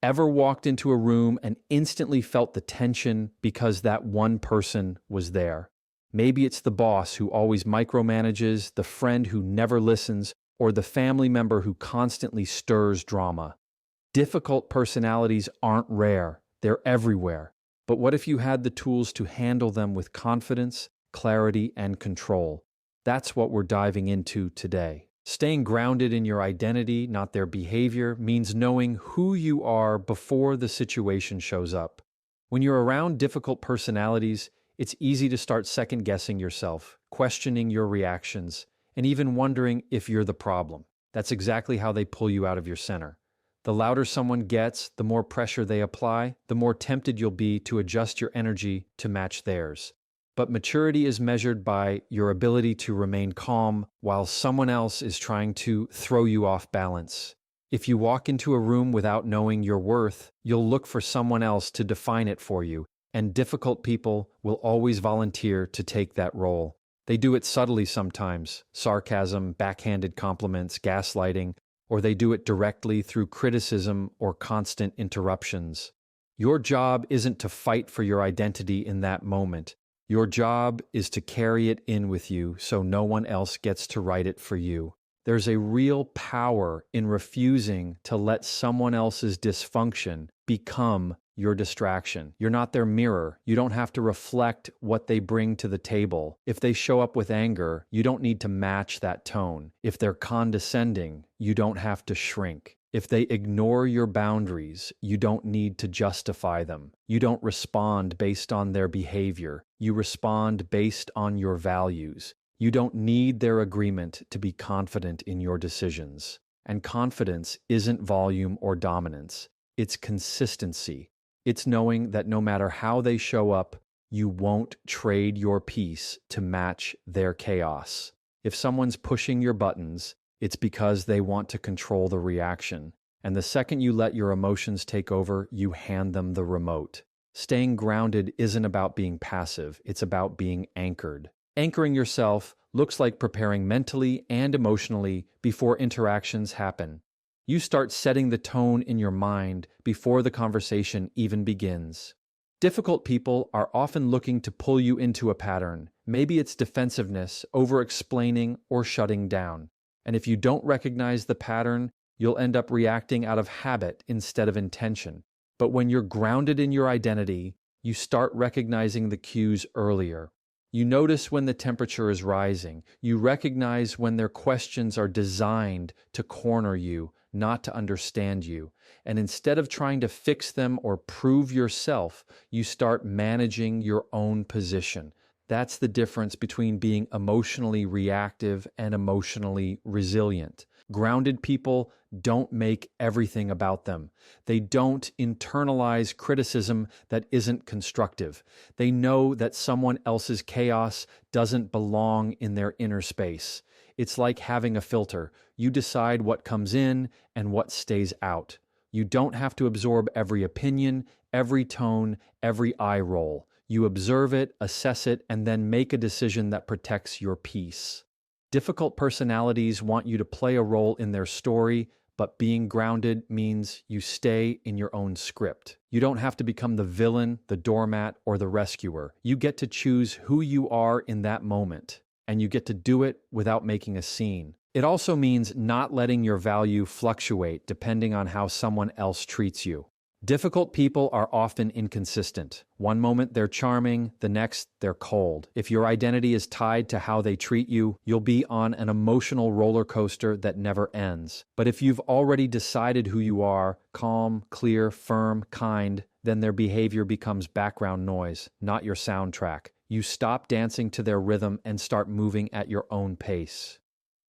Ever walked into a room and instantly felt the tension because that one person was there? Maybe it's the boss who always micromanages, the friend who never listens, or the family member who constantly stirs drama. Difficult personalities aren't rare, they're everywhere. But what if you had the tools to handle them with confidence, clarity, and control? That's what we're diving into today. Staying grounded in your identity, not their behavior, means knowing who you are before the situation shows up. When you're around difficult personalities, it's easy to start second guessing yourself, questioning your reactions, and even wondering if you're the problem. That's exactly how they pull you out of your center. The louder someone gets, the more pressure they apply, the more tempted you'll be to adjust your energy to match theirs. But maturity is measured by your ability to remain calm while someone else is trying to throw you off balance. If you walk into a room without knowing your worth, you'll look for someone else to define it for you, and difficult people will always volunteer to take that role. They do it subtly sometimes, sarcasm, backhanded compliments, gaslighting, or they do it directly through criticism or constant interruptions. Your job isn't to fight for your identity in that moment. Your job is to carry it in with you so no one else gets to write it for you. There's a real power in refusing to let someone else's dysfunction become your distraction. You're not their mirror. You don't have to reflect what they bring to the table. If they show up with anger, you don't need to match that tone. If they're condescending, you don't have to shrink. If they ignore your boundaries, you don't need to justify them. You don't respond based on their behavior. You respond based on your values. You don't need their agreement to be confident in your decisions. And confidence isn't volume or dominance. It's consistency. It's knowing that no matter how they show up, you won't trade your peace to match their chaos. If someone's pushing your buttons, it's because they want to control the reaction. And the second you let your emotions take over, you hand them the remote. Staying grounded isn't about being passive, it's about being anchored. Anchoring yourself looks like preparing mentally and emotionally before interactions happen. You start setting the tone in your mind before the conversation even begins. Difficult people are often looking to pull you into a pattern. Maybe it's defensiveness, over-explaining, or shutting down. And if you don't recognize the pattern, you'll end up reacting out of habit instead of intention. But when you're grounded in your identity, you start recognizing the cues earlier. You notice when the temperature is rising. You recognize when their questions are designed to corner you, not to understand you. And instead of trying to fix them or prove yourself, you start managing your own position. That's the difference between being emotionally reactive and emotionally resilient. Grounded people don't make everything about them. They don't internalize criticism that isn't constructive. They know that someone else's chaos doesn't belong in their inner space. It's like having a filter. You decide what comes in and what stays out. You don't have to absorb every opinion, every tone, every eye roll. You observe it, assess it, and then make a decision that protects your peace. Difficult personalities want you to play a role in their story, but being grounded means you stay in your own script. You don't have to become the villain, the doormat, or the rescuer. You get to choose who you are in that moment, and you get to do it without making a scene. It also means not letting your value fluctuate depending on how someone else treats you. Difficult people are often inconsistent. One moment they're charming, the next they're cold. If your identity is tied to how they treat you, you'll be on an emotional roller coaster that never ends. But if you've already decided who you are, calm, clear, firm, kind, then their behavior becomes background noise, not your soundtrack. You stop dancing to their rhythm and start moving at your own pace.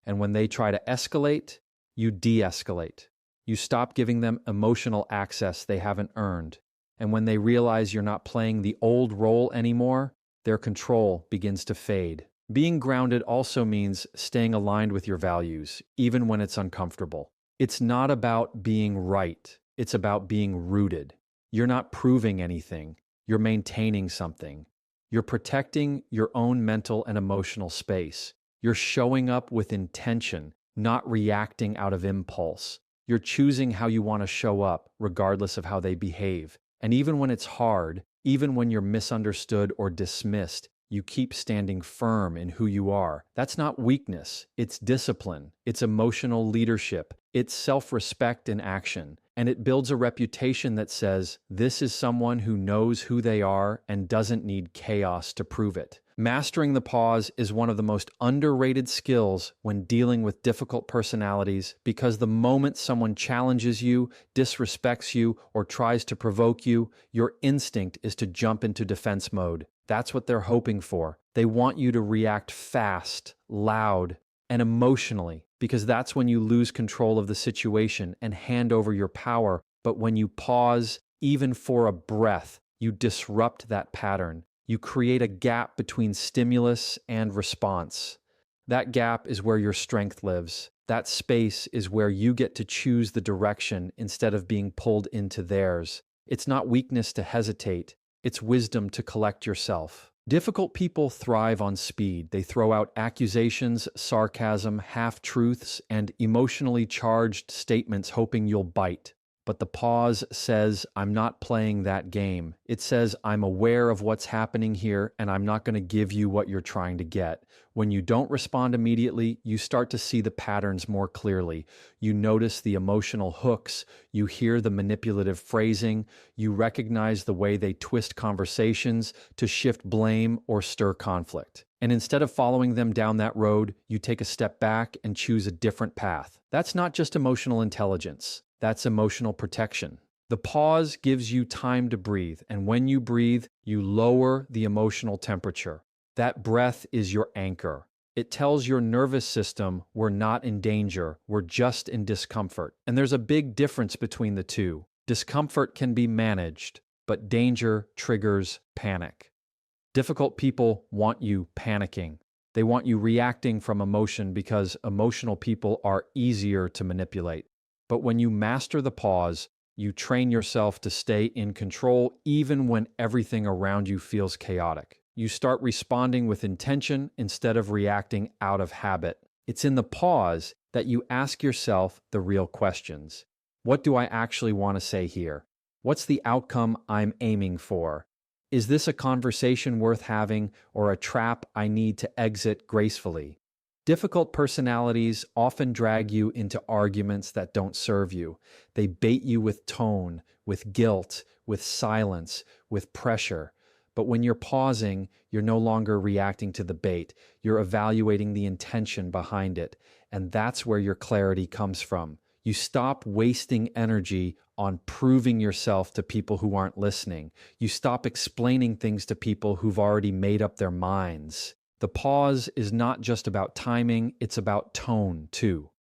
And when they try to escalate, you de-escalate. You stop giving them emotional access they haven't earned. And when they realize you're not playing the old role anymore, their control begins to fade. Being grounded also means staying aligned with your values, even when it's uncomfortable. It's not about being right. It's about being rooted. You're not proving anything. You're maintaining something. You're protecting your own mental and emotional space. You're showing up with intention, not reacting out of impulse. You're choosing how you want to show up, regardless of how they behave. And even when it's hard, even when you're misunderstood or dismissed, you keep standing firm in who you are. That's not weakness, it's discipline, it's emotional leadership, it's self-respect in action. And it builds a reputation that says, this is someone who knows who they are and doesn't need chaos to prove it. Mastering the pause is one of the most underrated skills when dealing with difficult personalities because the moment someone challenges you, disrespects you, or tries to provoke you, your instinct is to jump into defense mode. That's what they're hoping for. They want you to react fast, loud, and emotionally because that's when you lose control of the situation and hand over your power. But when you pause, even for a breath, you disrupt that pattern. You create a gap between stimulus and response. That gap is where your strength lives. That space is where you get to choose the direction instead of being pulled into theirs. It's not weakness to hesitate. It's wisdom to collect yourself. Difficult people thrive on speed. They throw out accusations, sarcasm, half-truths, and emotionally charged statements hoping you'll bite. But the pause says, I'm not playing that game. It says, I'm aware of what's happening here, and I'm not going to give you what you're trying to get. When you don't respond immediately, you start to see the patterns more clearly. You notice the emotional hooks, you hear the manipulative phrasing, you recognize the way they twist conversations to shift blame or stir conflict. And instead of following them down that road, you take a step back and choose a different path. That's not just emotional intelligence. That's emotional protection. The pause gives you time to breathe, and when you breathe, you lower the emotional temperature. That breath is your anchor. It tells your nervous system we're not in danger, we're just in discomfort. And there's a big difference between the two. Discomfort can be managed, but danger triggers panic. Difficult people want you panicking. They want you reacting from emotion because emotional people are easier to manipulate. But when you master the pause, you train yourself to stay in control even when everything around you feels chaotic. You start responding with intention instead of reacting out of habit. It's in the pause that you ask yourself the real questions. What do I actually want to say here? What's the outcome I'm aiming for? Is this a conversation worth having or a trap I need to exit gracefully? Difficult personalities often drag you into arguments that don't serve you. They bait you with tone, with guilt, with silence, with pressure. But when you're pausing, you're no longer reacting to the bait. You're evaluating the intention behind it. And that's where your clarity comes from. You stop wasting energy on proving yourself to people who aren't listening. You stop explaining things to people who've already made up their minds. The pause is not just about timing, it's about tone, too.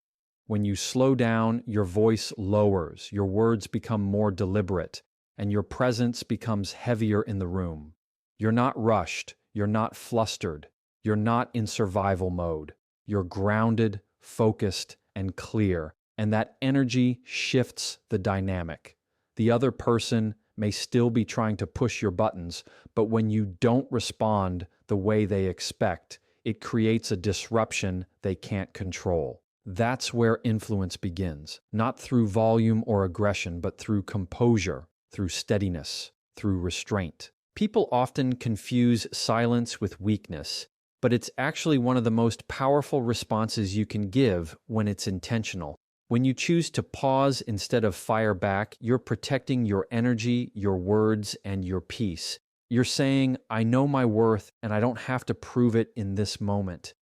When you slow down, your voice lowers, your words become more deliberate, and your presence becomes heavier in the room. You're not rushed, you're not flustered, you're not in survival mode. You're grounded, focused, and clear, and that energy shifts the dynamic. The other person may still be trying to push your buttons, but when you don't respond the way they expect, it creates a disruption they can't control. That's where influence begins, not through volume or aggression, but through composure, through steadiness, through restraint. People often confuse silence with weakness, but it's actually one of the most powerful responses you can give when it's intentional. When you choose to pause instead of fire back, you're protecting your energy, your words, and your peace. You're saying, I know my worth and I don't have to prove it in this moment.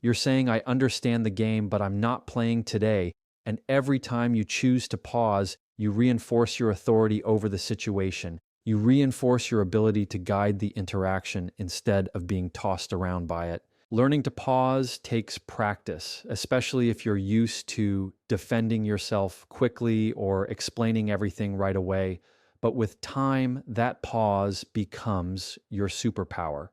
You're saying, I understand the game, but I'm not playing today. And every time you choose to pause, you reinforce your authority over the situation. You reinforce your ability to guide the interaction instead of being tossed around by it. Learning to pause takes practice, especially if you're used to defending yourself quickly or explaining everything right away. But with time, that pause becomes your superpower.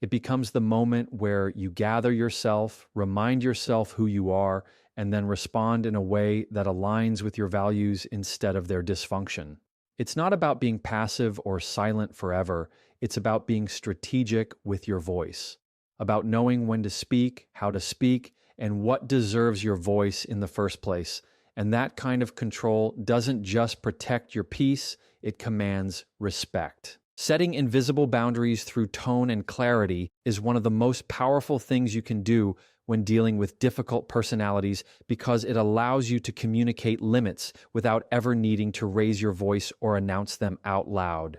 It becomes the moment where you gather yourself, remind yourself who you are, and then respond in a way that aligns with your values instead of their dysfunction. It's not about being passive or silent forever. It's about being strategic with your voice, about knowing when to speak, how to speak, and what deserves your voice in the first place. And that kind of control doesn't just protect your peace, it commands respect. Setting invisible boundaries through tone and clarity is one of the most powerful things you can do when dealing with difficult personalities because it allows you to communicate limits without ever needing to raise your voice or announce them out loud.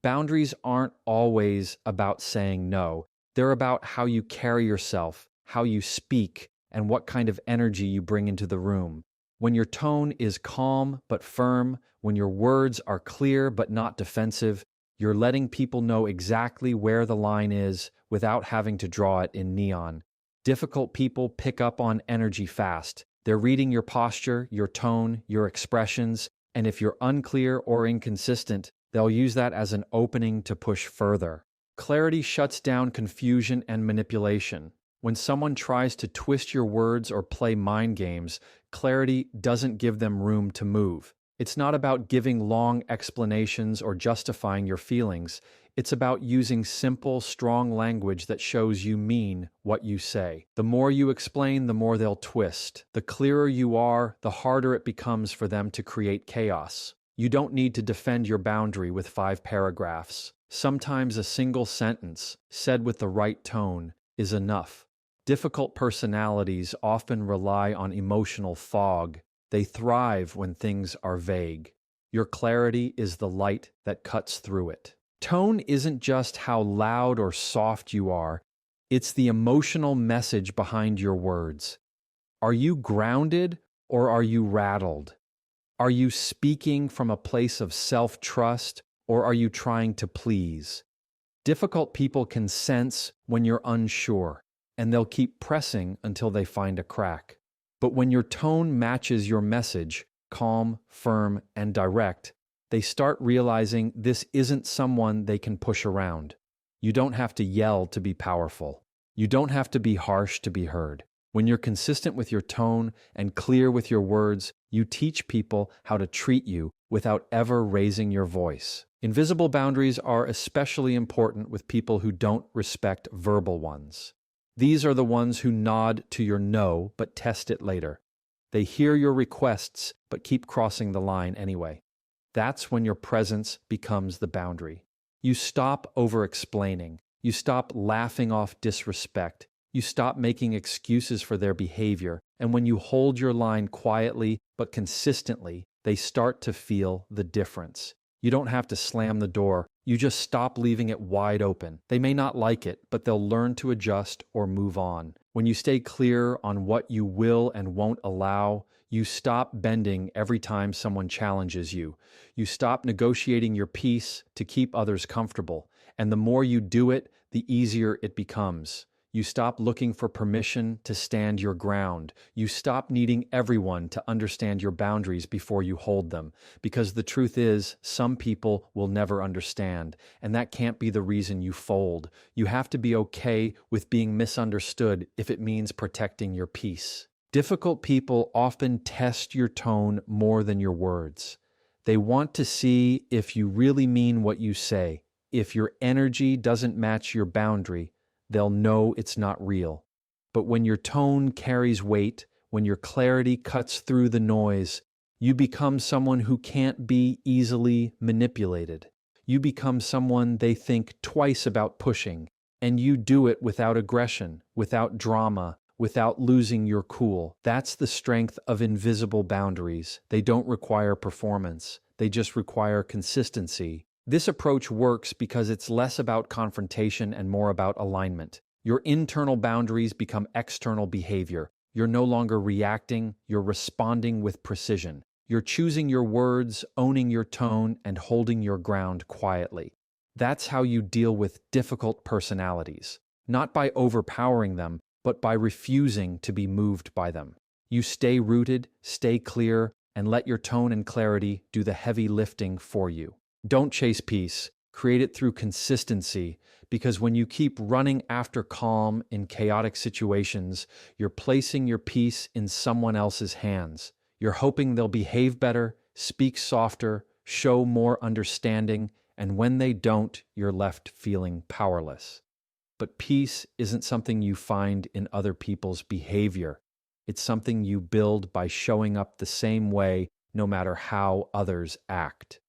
Boundaries aren't always about saying no. They're about how you carry yourself, how you speak, and what kind of energy you bring into the room. When your tone is calm but firm, when your words are clear but not defensive, you're letting people know exactly where the line is without having to draw it in neon. Difficult people pick up on energy fast. They're reading your posture, your tone, your expressions, and if you're unclear or inconsistent, they'll use that as an opening to push further. Clarity shuts down confusion and manipulation. When someone tries to twist your words or play mind games, clarity doesn't give them room to move. It's not about giving long explanations or justifying your feelings. It's about using simple, strong language that shows you mean what you say. The more you explain, the more they'll twist. The clearer you are, the harder it becomes for them to create chaos. You don't need to defend your boundary with 5 paragraphs. Sometimes a single sentence, said with the right tone, is enough. Difficult personalities often rely on emotional fog. They thrive when things are vague. Your clarity is the light that cuts through it. Tone isn't just how loud or soft you are, it's the emotional message behind your words. Are you grounded or are you rattled? Are you speaking from a place of self-trust or are you trying to please? Difficult people can sense when you're unsure, and they'll keep pressing until they find a crack. But when your tone matches your message, calm, firm, and direct, they start realizing this isn't someone they can push around. You don't have to yell to be powerful. You don't have to be harsh to be heard. When you're consistent with your tone and clear with your words, you teach people how to treat you without ever raising your voice. Invisible boundaries are especially important with people who don't respect verbal ones. These are the ones who nod to your no but test it later. They hear your requests but keep crossing the line anyway. That's when your presence becomes the boundary. You stop over-explaining. You stop laughing off disrespect. You stop making excuses for their behavior. And when you hold your line quietly but consistently, they start to feel the difference. You don't have to slam the door. You just stop leaving it wide open. They may not like it, but they'll learn to adjust or move on. When you stay clear on what you will and won't allow, you stop bending every time someone challenges you. You stop negotiating your peace to keep others comfortable. And the more you do it, the easier it becomes. You stop looking for permission to stand your ground. You stop needing everyone to understand your boundaries before you hold them. Because the truth is, some people will never understand, and that can't be the reason you fold. You have to be okay with being misunderstood if it means protecting your peace. Difficult people often test your tone more than your words. They want to see if you really mean what you say. If your energy doesn't match your boundary, they'll know it's not real. But when your tone carries weight, when your clarity cuts through the noise, you become someone who can't be easily manipulated. You become someone they think twice about pushing, and you do it without aggression, without drama, without losing your cool. That's the strength of invisible boundaries. They don't require performance. They just require consistency. This approach works because it's less about confrontation and more about alignment. Your internal boundaries become external behavior. You're no longer reacting, you're responding with precision. You're choosing your words, owning your tone, and holding your ground quietly. That's how you deal with difficult personalities, not by overpowering them, but by refusing to be moved by them. You stay rooted, stay clear, and let your tone and clarity do the heavy lifting for you. Don't chase peace. Create it through consistency, because when you keep running after calm in chaotic situations, you're placing your peace in someone else's hands. You're hoping they'll behave better, speak softer, show more understanding, and when they don't, you're left feeling powerless. But peace isn't something you find in other people's behavior. It's something you build by showing up the same way no matter how others act.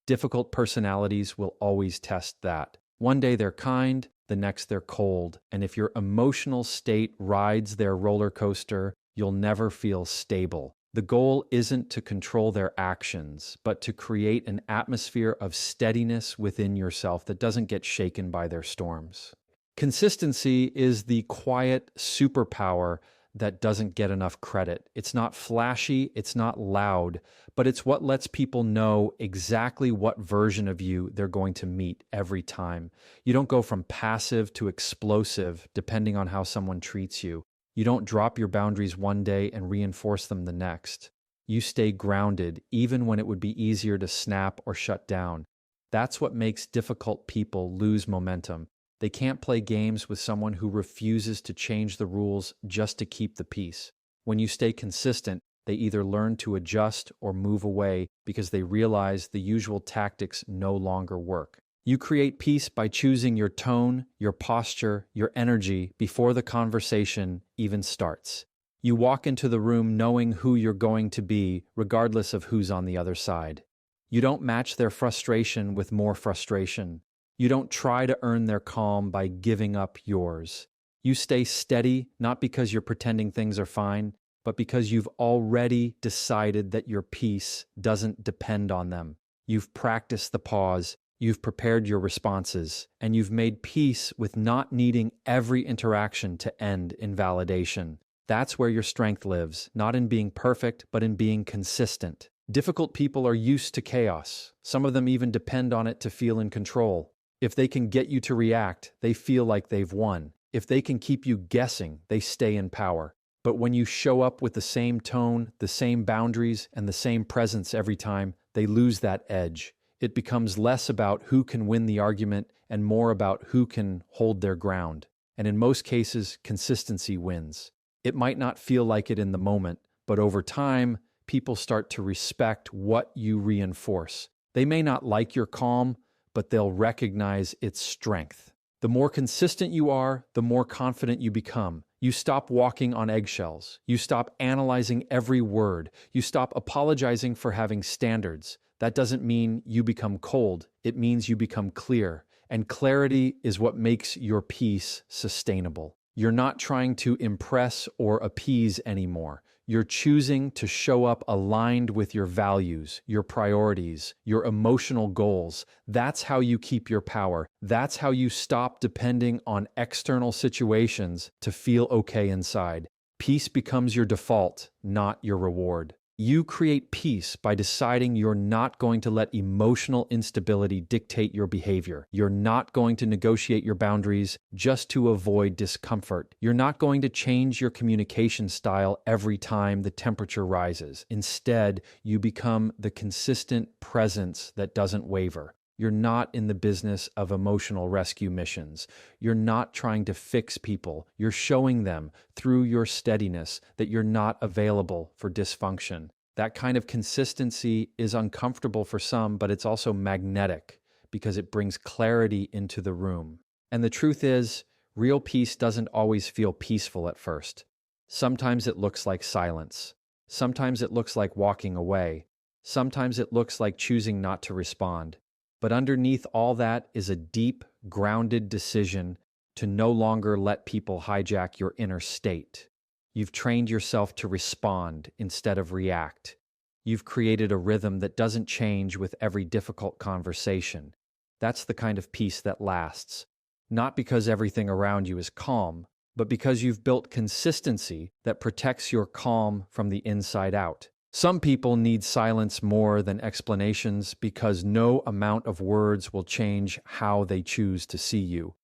Difficult personalities will always test that. One day they're kind, the next they're cold, and if your emotional state rides their roller coaster, you'll never feel stable. The goal isn't to control their actions, but to create an atmosphere of steadiness within yourself that doesn't get shaken by their storms. Consistency is the quiet superpower that doesn't get enough credit. It's not flashy, it's not loud, but it's what lets people know exactly what version of you they're going to meet every time. You don't go from passive to explosive depending on how someone treats you. You don't drop your boundaries one day and reinforce them the next. You stay grounded even when it would be easier to snap or shut down. That's what makes difficult people lose momentum. They can't play games with someone who refuses to change the rules just to keep the peace. When you stay consistent, they either learn to adjust or move away because they realize the usual tactics no longer work. You create peace by choosing your tone, your posture, your energy before the conversation even starts. You walk into the room knowing who you're going to be, regardless of who's on the other side. You don't match their frustration with more frustration. You don't try to earn their calm by giving up yours. You stay steady, not because you're pretending things are fine, but because you've already decided that your peace doesn't depend on them. You've practiced the pause, you've prepared your responses, and you've made peace with not needing every interaction to end in validation. That's where your strength lives, not in being perfect, but in being consistent. Difficult people are used to chaos. Some of them even depend on it to feel in control. If they can get you to react, they feel like they've won. If they can keep you guessing, they stay in power. But when you show up with the same tone, the same boundaries, and the same presence every time, they lose that edge. It becomes less about who can win the argument and more about who can hold their ground. And in most cases, consistency wins. It might not feel like it in the moment, but over time, people start to respect what you reinforce. They may not like your calm, but they'll recognize its strength. The more consistent you are, the more confident you become. You stop walking on eggshells. You stop analyzing every word. You stop apologizing for having standards. That doesn't mean you become cold. It means you become clear. And clarity is what makes your peace sustainable. You're not trying to impress or appease anymore. You're choosing to show up aligned with your values, your priorities, your emotional goals. That's how you keep your power. That's how you stop depending on external situations to feel okay inside. Peace becomes your default, not your reward. You create peace by deciding you're not going to let emotional instability dictate your behavior. You're not going to negotiate your boundaries just to avoid discomfort. You're not going to change your communication style every time the temperature rises. Instead, you become the consistent presence that doesn't waver. You're not in the business of emotional rescue missions. You're not trying to fix people. You're showing them through your steadiness that you're not available for dysfunction. That kind of consistency is uncomfortable for some, but it's also magnetic because it brings clarity into the room. And the truth is, real peace doesn't always feel peaceful at first. Sometimes it looks like silence. Sometimes it looks like walking away. Sometimes it looks like choosing not to respond. But underneath all that is a deep, grounded decision to no longer let people hijack your inner state. You've trained yourself to respond instead of react. You've created a rhythm that doesn't change with every difficult conversation. That's the kind of peace that lasts. Not because everything around you is calm, but because you've built consistency that protects your calm from the inside out. Some people need silence more than explanations because no amount of words will change how they choose to see you.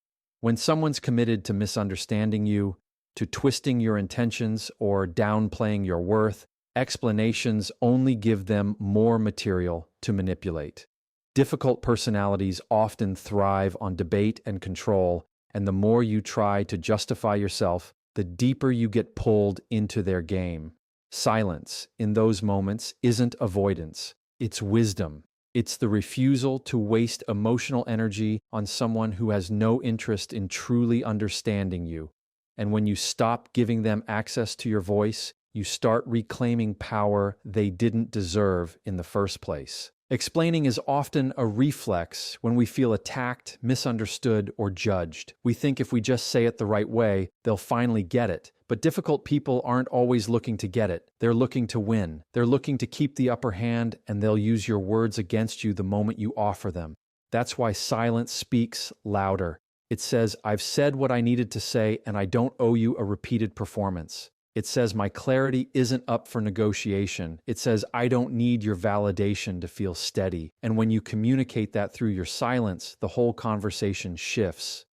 When someone's committed to misunderstanding you, to twisting your intentions or downplaying your worth, explanations only give them more material to manipulate. Difficult personalities often thrive on debate and control, and the more you try to justify yourself, the deeper you get pulled into their game. Silence in those moments isn't avoidance, it's wisdom. It's the refusal to waste emotional energy on someone who has no interest in truly understanding you. And when you stop giving them access to your voice, you start reclaiming power they didn't deserve in the first place. Explaining is often a reflex when we feel attacked, misunderstood, or judged. We think if we just say it the right way, they'll finally get it. But difficult people aren't always looking to get it. They're looking to win. They're looking to keep the upper hand, and they'll use your words against you the moment you offer them. That's why silence speaks louder. It says, I've said what I needed to say, and I don't owe you a repeated performance. It says my clarity isn't up for negotiation. It says I don't need your validation to feel steady. And when you communicate that through your silence, the whole conversation shifts.